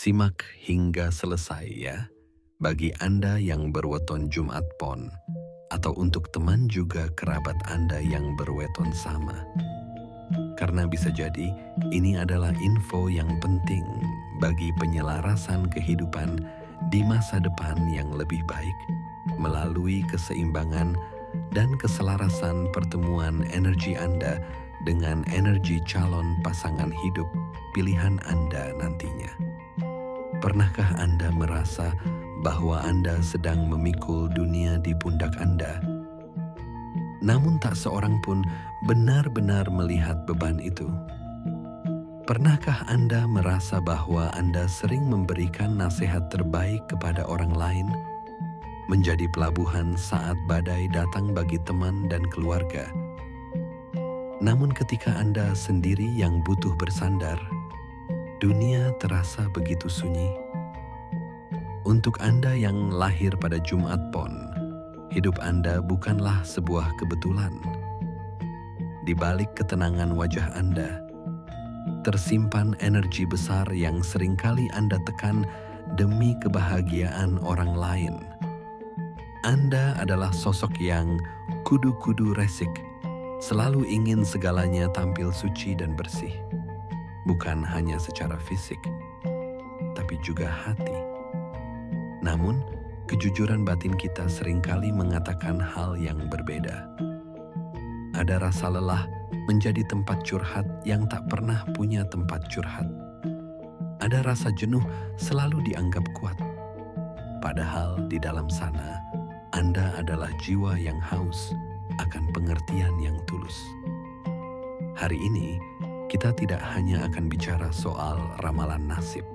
Simak hingga selesai ya, bagi Anda yang berweton Jumat Pon, atau untuk teman juga kerabat Anda yang berweton sama. Karena bisa jadi ini adalah info yang penting bagi penyelarasan kehidupan di masa depan yang lebih baik melalui keseimbangan dan keselarasan pertemuan energi Anda dengan energi calon pasangan hidup pilihan Anda nantinya. Pernahkah Anda merasa bahwa Anda sedang memikul dunia di pundak Anda? Namun tak seorang pun benar-benar melihat beban itu. Pernahkah Anda merasa bahwa Anda sering memberikan nasihat terbaik kepada orang lain, menjadi pelabuhan saat badai datang bagi teman dan keluarga? Namun ketika Anda sendiri yang butuh bersandar, dunia terasa begitu sunyi. Untuk Anda yang lahir pada Jumat Pon, hidup Anda bukanlah sebuah kebetulan. Di balik ketenangan wajah Anda, tersimpan energi besar yang seringkali Anda tekan demi kebahagiaan orang lain. Anda adalah sosok yang kudu-kudu resik, selalu ingin segalanya tampil suci dan bersih. Bukan hanya secara fisik, tapi juga hati. Namun, kejujuran batin kita seringkali mengatakan hal yang berbeda. Ada rasa lelah menjadi tempat curhat yang tak pernah punya tempat curhat. Ada rasa jenuh selalu dianggap kuat. Padahal di dalam sana, Anda adalah jiwa yang haus akan pengertian yang tulus. Hari ini, kita tidak hanya akan bicara soal ramalan nasib.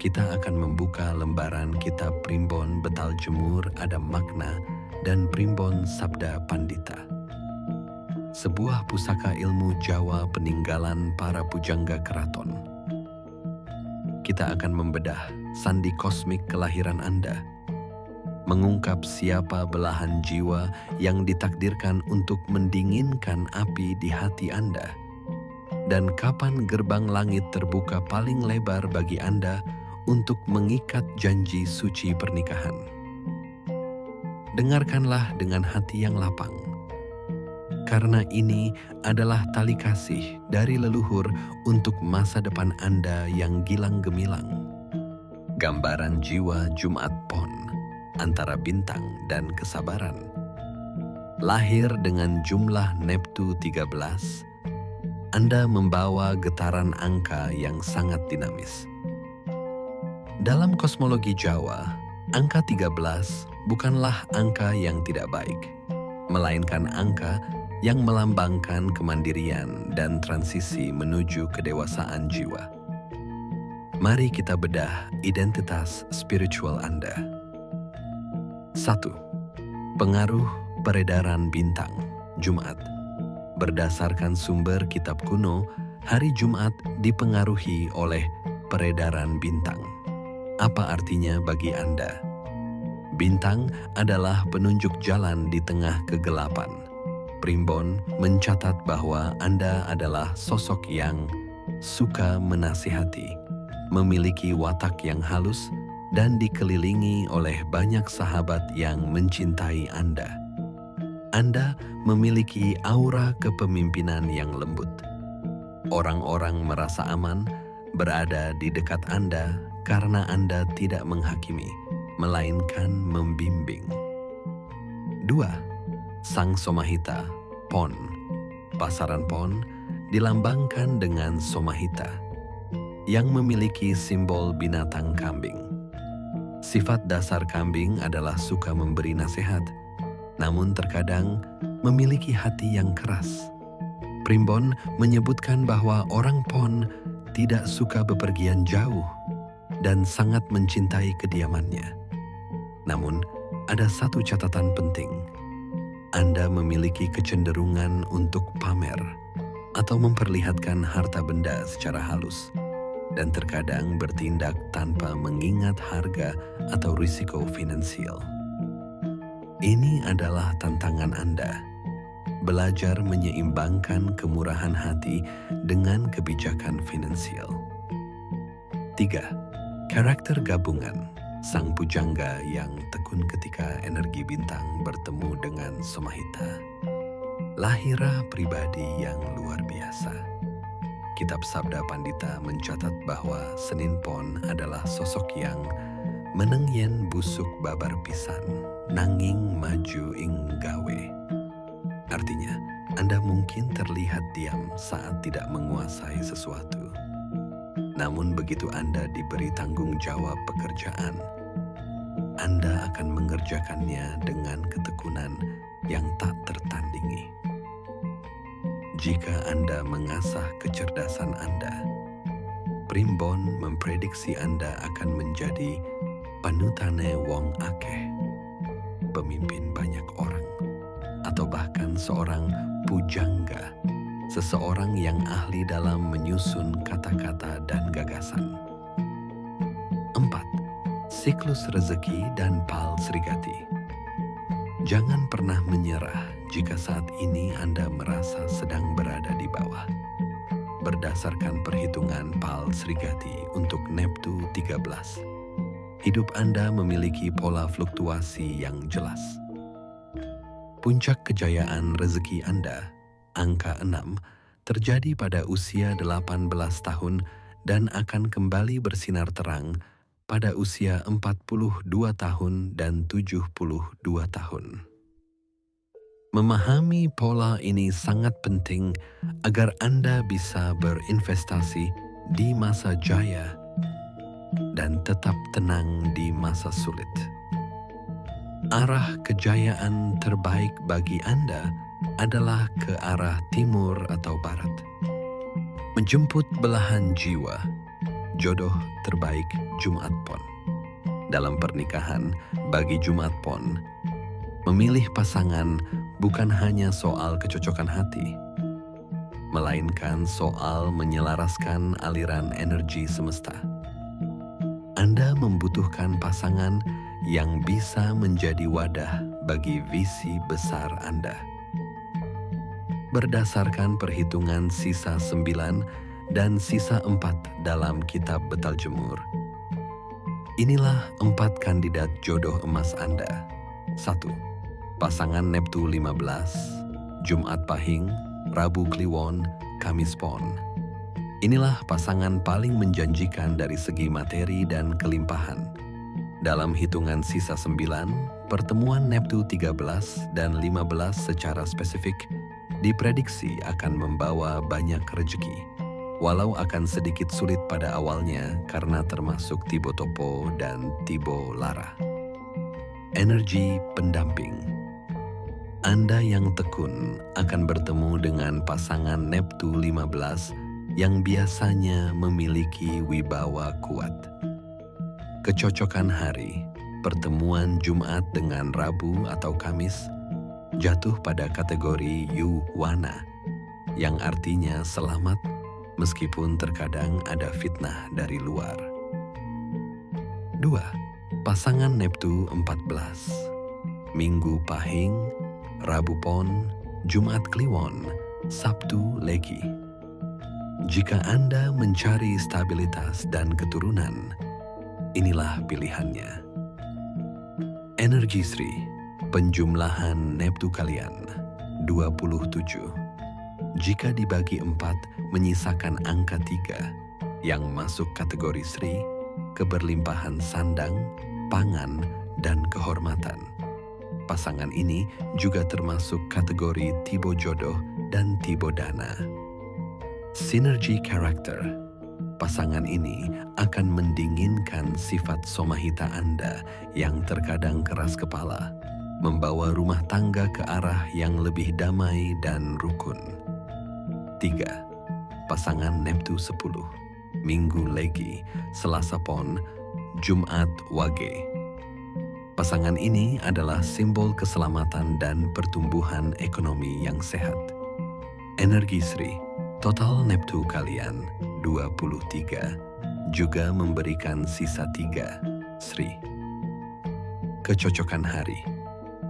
Kita akan membuka lembaran kitab Primbon Betal Jemur Ada Makna dan Primbon Sabda Pandita. Sebuah pusaka ilmu Jawa peninggalan para pujangga keraton. Kita akan membedah sandi kosmik kelahiran Anda, mengungkap siapa belahan jiwa yang ditakdirkan untuk mendinginkan api di hati Anda, dan kapan gerbang langit terbuka paling lebar bagi Anda untuk mengikat janji suci pernikahan. Dengarkanlah dengan hati yang lapang, karena ini adalah tali kasih dari leluhur untuk masa depan Anda yang gilang gemilang. Gambaran jiwa Jumat Pon antara bintang dan kesabaran. Lahir dengan jumlah Neptu 13, Anda membawa getaran angka yang sangat dinamis. Dalam kosmologi Jawa, angka 13 bukanlah angka yang tidak baik, melainkan angka yang melambangkan kemandirian dan transisi menuju kedewasaan jiwa. Mari kita bedah identitas spiritual Anda. 1. Pengaruh peredaran bintang, Jumat. Berdasarkan sumber kitab kuno, hari Jumat dipengaruhi oleh peredaran bintang. Apa artinya bagi Anda? Bintang adalah penunjuk jalan di tengah kegelapan. Primbon mencatat bahwa Anda adalah sosok yang suka menasihati, memiliki watak yang halus, dan dikelilingi oleh banyak sahabat yang mencintai Anda. Anda memiliki aura kepemimpinan yang lembut. Orang-orang merasa aman berada di dekat Anda karena Anda tidak menghakimi, melainkan membimbing. 2. Sang Somahita, Pon. Pasaran Pon dilambangkan dengan Somahita, yang memiliki simbol binatang kambing. Sifat dasar kambing adalah suka memberi nasihat, namun terkadang memiliki hati yang keras. Primbon menyebutkan bahwa orang Pon tidak suka bepergian jauh dan sangat mencintai kediamannya. Namun, ada satu catatan penting. Anda memiliki kecenderungan untuk pamer atau memperlihatkan harta benda secara halus, dan terkadang bertindak tanpa mengingat harga atau risiko finansial. Ini adalah tantangan Anda. Belajar menyeimbangkan kemurahan hati dengan kebijakan finansial. 3. Karakter gabungan, sang pujangga yang tekun ketika energi bintang bertemu dengan Somahita. Lahirah pribadi yang luar biasa. Kitab Sabda Pandita mencatat bahwa Senin Pon adalah sosok yang menengyen busuk babar pisan, nanging maju ing gawe. Artinya, Anda mungkin terlihat diam saat tidak menguasai sesuatu. Namun begitu Anda diberi tanggung jawab pekerjaan, Anda akan mengerjakannya dengan ketekunan yang tak tertandingi. Jika Anda mengasah kecerdasan Anda, Primbon memprediksi Anda akan menjadi panutane wong akeh, pemimpin banyak orang, atau bahkan seorang pujangga, seseorang yang ahli dalam menyusun kata-kata dan gagasan. 4. Siklus rezeki dan pal Srigati. Jangan pernah menyerah jika saat ini Anda merasa sedang berada di bawah. Berdasarkan perhitungan pal Srigati untuk Neptu 13, hidup Anda memiliki pola fluktuasi yang jelas. Puncak kejayaan rezeki Anda, angka 6, terjadi pada usia 18 tahun dan akan kembali bersinar terang pada usia 42 tahun dan 72 tahun. Memahami pola ini sangat penting agar Anda bisa berinvestasi di masa jaya dan tetap tenang di masa sulit. Arah kejayaan terbaik bagi Anda adalah ke arah timur atau barat. Menjemput belahan jiwa, jodoh terbaik Jumat Pon. Dalam pernikahan, bagi Jumat Pon, memilih pasangan bukan hanya soal kecocokan hati, melainkan soal menyelaraskan aliran energi semesta. Anda membutuhkan pasangan yang bisa menjadi wadah bagi visi besar Anda. Berdasarkan perhitungan sisa 9 dan sisa 4 dalam kitab Betal Jemur, inilah 4 kandidat jodoh emas Anda. 1. Pasangan Neptu 15, Jumat Pahing, Rabu Kliwon, Kamis Pon. Inilah pasangan paling menjanjikan dari segi materi dan kelimpahan. Dalam hitungan sisa 9, pertemuan Neptu 13 dan 15 secara spesifik diprediksi akan membawa banyak rezeki, walau akan sedikit sulit pada awalnya karena termasuk Tibo Topo dan Tibo Lara. Energi pendamping. Anda yang tekun akan bertemu dengan pasangan Neptu 15 yang biasanya memiliki wibawa kuat. Kecocokan hari, pertemuan Jumat dengan Rabu atau Kamis, jatuh pada kategori Yuwana, yang artinya selamat meskipun terkadang ada fitnah dari luar. 2. Pasangan Neptu 14, Minggu Pahing, Rabu Pon, Jumat Kliwon, Sabtu Legi. Jika Anda mencari stabilitas dan keturunan, inilah pilihannya. Energi Sri, penjumlahan Neptu kalian, 27. Jika dibagi 4 menyisakan angka 3 yang masuk kategori Sri, keberlimpahan sandang, pangan, dan kehormatan. Pasangan ini juga termasuk kategori Tibo Jodoh dan Tibo Dana. Sinergi karakter. Pasangan ini akan mendinginkan sifat Somahita Anda yang terkadang keras kepala, membawa rumah tangga ke arah yang lebih damai dan rukun. 3. Pasangan Neptu 10, Minggu Legi, Selasa Pon, Jumat Wage. Pasangan ini adalah simbol keselamatan dan pertumbuhan ekonomi yang sehat. Energi Sri, total Neptu kalian 23, juga memberikan sisa 3 Sri. Kecocokan hari,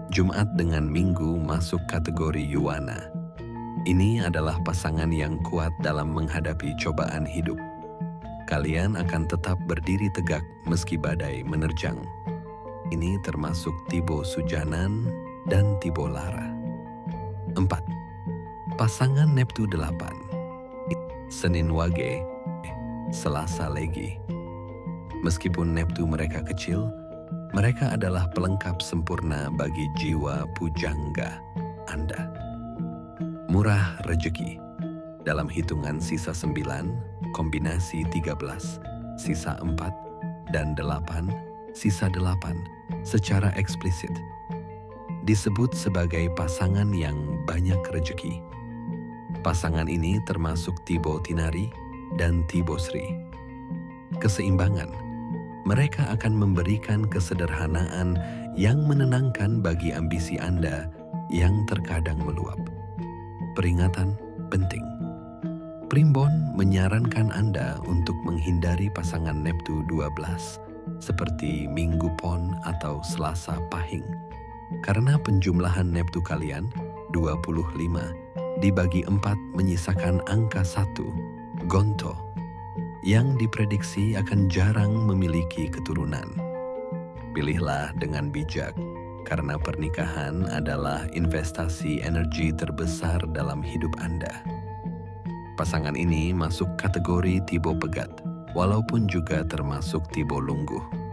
Jumat dengan Minggu masuk kategori Yuwana. Ini adalah pasangan yang kuat dalam menghadapi cobaan hidup. Kalian akan tetap berdiri tegak meski badai menerjang. Ini termasuk Tibo Sujanan dan Tibo Lara. 4. Pasangan Neptu 8. Senin Wage, Selasa Legi. Meskipun Neptu mereka kecil, mereka adalah pelengkap sempurna bagi jiwa pujangga Anda. Murah rejeki. Dalam hitungan sisa 9, kombinasi 13, sisa 4, dan 8, sisa 8, secara eksplisit disebut sebagai pasangan yang banyak rejeki. Pasangan ini termasuk Tibo Tinari dan Tibo Sri. Keseimbangan. Mereka akan memberikan kesederhanaan yang menenangkan bagi ambisi Anda yang terkadang meluap. Peringatan penting. Primbon menyarankan Anda untuk menghindari pasangan Neptu 12 seperti Minggu Pon atau Selasa Pahing karena penjumlahan Neptu kalian 25 dibagi 4 menyisakan angka 1, Gonto, yang diprediksi akan jarang memiliki keturunan. Pilihlah dengan bijak karena pernikahan adalah investasi energi terbesar dalam hidup Anda. Pasangan ini masuk kategori Tibo Pegat, walaupun juga termasuk Tibo Lungguh.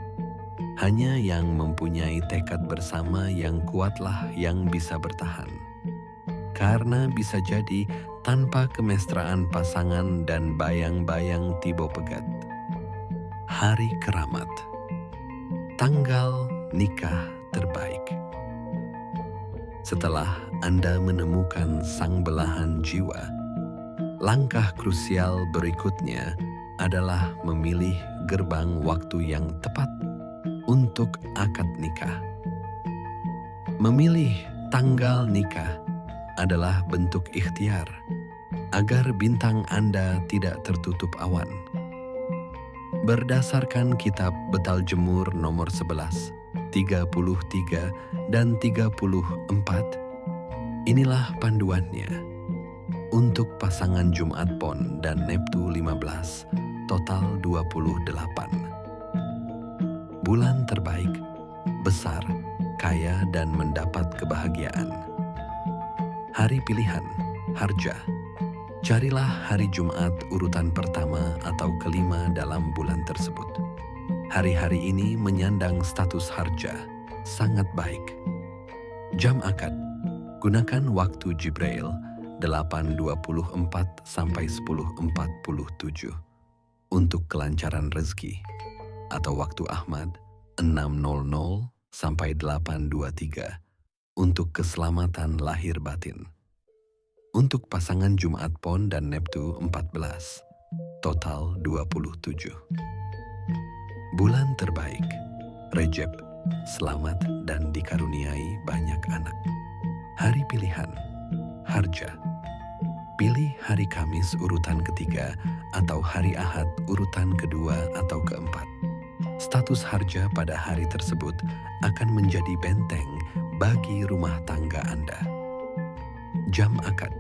Hanya yang mempunyai tekad bersama yang kuatlah yang bisa bertahan. Karena bisa jadi tanpa kemesraan pasangan dan bayang-bayang Tibo Pegat. Hari Keramat. Tanggal nikah terbaik. Setelah Anda menemukan sang belahan jiwa, langkah krusial berikutnya adalah memilih gerbang waktu yang tepat untuk akad nikah. Memilih tanggal nikah adalah bentuk ikhtiar agar bintang Anda tidak tertutup awan. Berdasarkan kitab Betal Jemur nomor 11, 33, dan 34, inilah panduannya. Untuk pasangan Jumat Pon dan Neptu 15, total 28. Bulan terbaik, besar, kaya dan mendapat kebahagiaan. Hari pilihan, Harja. Carilah hari Jumat urutan pertama atau kelima dalam bulan tersebut. Hari-hari ini menyandang status Harja, sangat baik. Jam akad, gunakan waktu Jibril 8.24 sampai 10.47 untuk kelancaran rezeki, atau waktu Ahmad 6.00 sampai 8.23 untuk keselamatan lahir batin. Untuk pasangan Jumat Pon dan Neptu 14, total 27. Bulan terbaik, Rejeb, selamat dan dikaruniai banyak anak. Hari pilihan, Harja. Pilih hari Kamis urutan ketiga atau hari Ahad urutan kedua atau keempat. Status Harja pada hari tersebut akan menjadi benteng bagi rumah tangga Anda. Jam akad,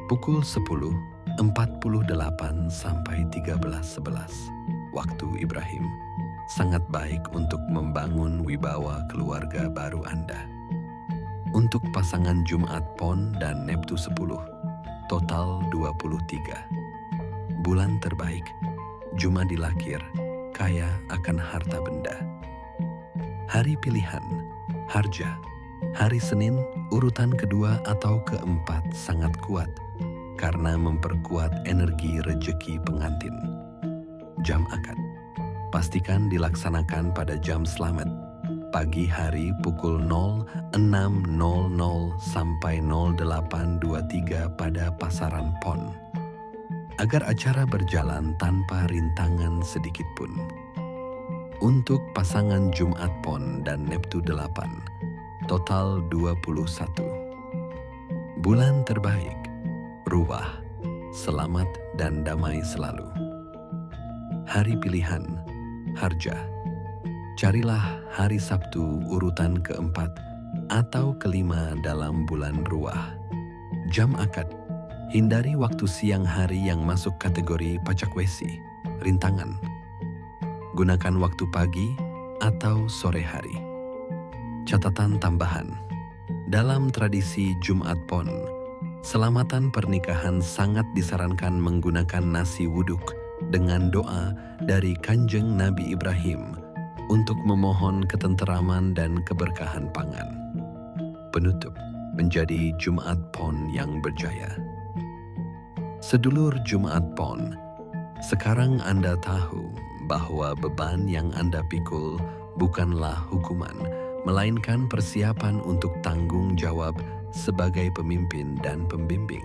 pukul 10.48 sampai 13.11 waktu Ibrahim. Sangat baik untuk membangun wibawa keluarga baru Anda. Untuk pasangan Jumat Pon dan Neptu 10, total 23. Bulan terbaik, Jumadi Lakir, kaya akan harta benda. Hari pilihan, Harja. Hari Senin, urutan kedua atau keempat sangat kuat karena memperkuat energi rejeki pengantin. Jam akad, pastikan dilaksanakan pada jam selamat. Pagi hari pukul 06.00 sampai 08.23 pada pasaran Pon. Agar acara berjalan tanpa rintangan sedikit pun. Untuk pasangan Jumat Pon dan Neptu 8, total 21. Bulan terbaik, Ruwah, selamat dan damai selalu. Hari pilihan, Harja. Carilah hari Sabtu urutan keempat atau kelima dalam bulan Ruwah. Jam akad, hindari waktu siang hari yang masuk kategori pacakwesi, rintangan. Gunakan waktu pagi atau sore hari. Catatan tambahan. Dalam tradisi Jumat Pon, selamatan pernikahan sangat disarankan menggunakan nasi wuduk dengan doa dari Kanjeng Nabi Ibrahim untuk memohon ketenteraman dan keberkahan pangan. Penutup menjadi Jumat Pon yang berjaya. Sedulur Jumat Pon, sekarang Anda tahu bahwa beban yang Anda pikul bukanlah hukuman, melainkan persiapan untuk tanggung jawab sebagai pemimpin dan pembimbing.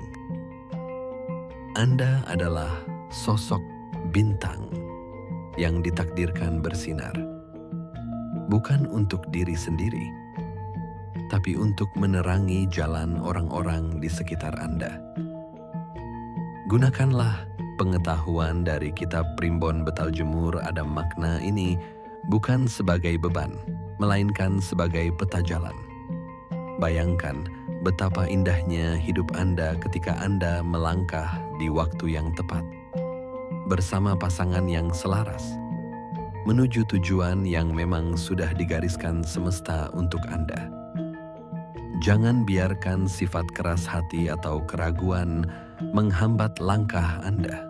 Anda adalah sosok bintang yang ditakdirkan bersinar, bukan untuk diri sendiri, tapi untuk menerangi jalan orang-orang di sekitar Anda. Gunakanlah pengetahuan dari kitab Primbon Betal Jemur Ada Makna ini bukan sebagai beban, melainkan sebagai peta jalan. Bayangkan betapa indahnya hidup Anda ketika Anda melangkah di waktu yang tepat, bersama pasangan yang selaras, menuju tujuan yang memang sudah digariskan semesta untuk Anda. Jangan biarkan sifat keras hati atau keraguan menghambat langkah Anda.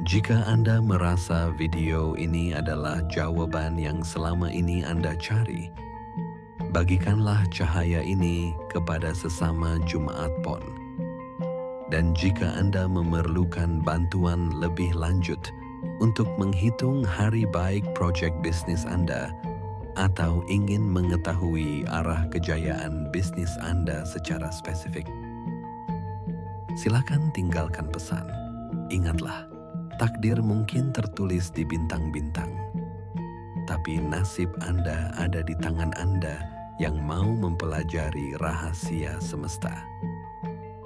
Jika Anda merasa video ini adalah jawaban yang selama ini Anda cari, bagikanlah cahaya ini kepada sesama Jumat Pon. Dan jika Anda memerlukan bantuan lebih lanjut untuk menghitung hari baik proyek bisnis Anda, atau ingin mengetahui arah kejayaan bisnis Anda secara spesifik, silakan tinggalkan pesan. Ingatlah, takdir mungkin tertulis di bintang-bintang, tapi nasib Anda ada di tangan Anda yang mau mempelajari rahasia semesta.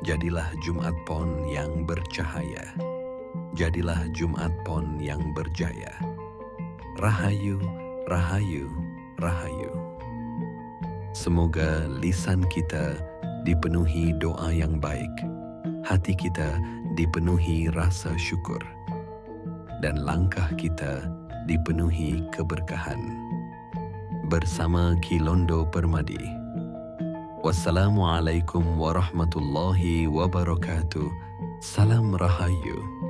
Jadilah Jumat Pon yang bercahaya. Jadilah Jumat Pon yang berjaya. Rahayu, rahayu, rahayu. Semoga lisan kita dipenuhi doa yang baik, hati kita dipenuhi rasa syukur, dan langkah kita dipenuhi keberkahan. Bersama Kilondo Permadi. Wassalamualaikum warahmatullahi wabarakatuh. Salam Rahayu.